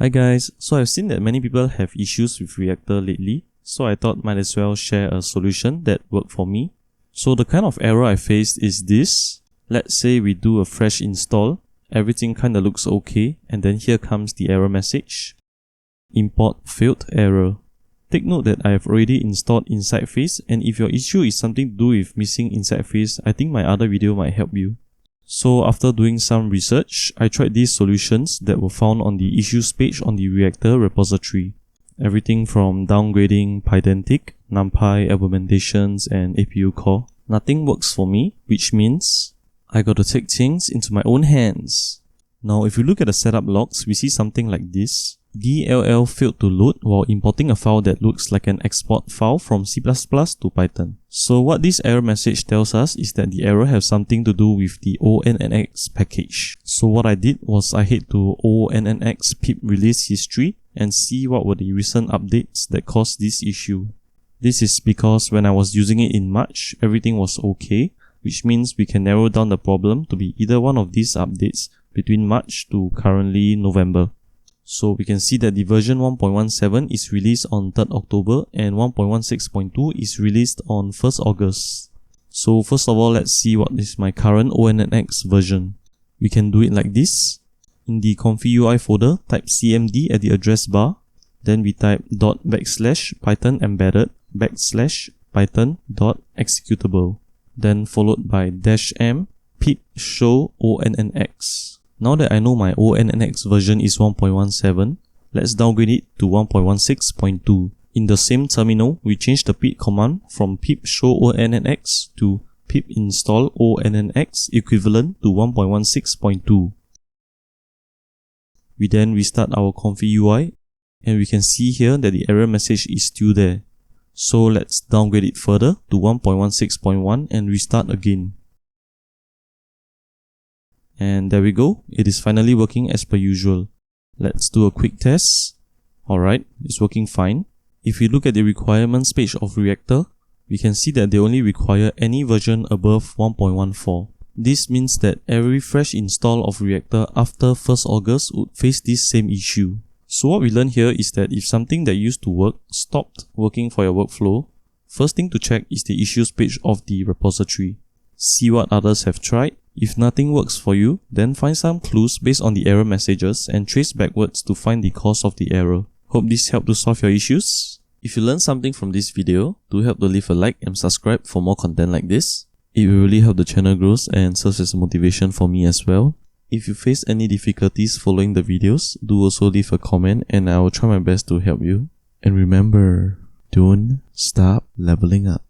Hi guys, so I've seen that many people have issues with ReActor lately, so I thought might as well share a solution that worked for me. So the kind of error I faced is this. Let's say we do a fresh install, everything kinda looks okay, and then here comes the error message. Import failed error. Take note that I have already installed Inside Face, and if your issue is something to do with missing Inside Face, I think my other video might help you. So after doing some research, I tried these solutions that were found on the issues page on the ReActor repository. Everything from downgrading Pydantic, NumPy implementations, and APU core. Nothing works for me, which means I gotta take things into my own hands. Now if you look at the setup logs, we see something like this. DLL failed to load while importing a file that looks like an export file from C++ to Python. So what this error message tells us is that the error has something to do with the onnx package. So what I did was I head to onnx pip release history and see what were the recent updates that caused this issue. This is because when I was using it in March, everything was okay, which means we can narrow down the problem to be either one of these updates between March to currently November. So we can see that the version 1.17 is released on 3rd October and 1.16.2 is released on 1st August. So first of all, let's see what is my current onnx version. We can do it like this. In the ComfyUI folder, type cmd at the address bar. Then we type /python embedded /python.executable. Then followed by -m pip show onnx. Now that I know my onnx version is 1.17, let's downgrade it to 1.16.2. In the same terminal, we change the pip command from pip show onnx to pip install onnx equivalent to 1.16.2. We then restart our ComfyUI and we can see here that the error message is still there. So let's downgrade it further to 1.16.1 and restart again. And there we go, it is finally working as per usual. Let's do a quick test. Alright, it's working fine. If we look at the requirements page of ReActor, we can see that they only require any version above 1.14. This means that every fresh install of ReActor after 1st August would face this same issue. So what we learn here is that if something that used to work stopped working for your workflow, first thing to check is the issues page of the repository. See what others have tried. If nothing works for you, then find some clues based on the error messages and trace backwards to find the cause of the error. Hope this helped to solve your issues. If you learned something from this video, do help to leave a like and subscribe for more content like this. It will really help the channel grow and serves as a motivation for me as well. If you face any difficulties following the videos, do also leave a comment and I will try my best to help you. And remember, don't stop leveling up.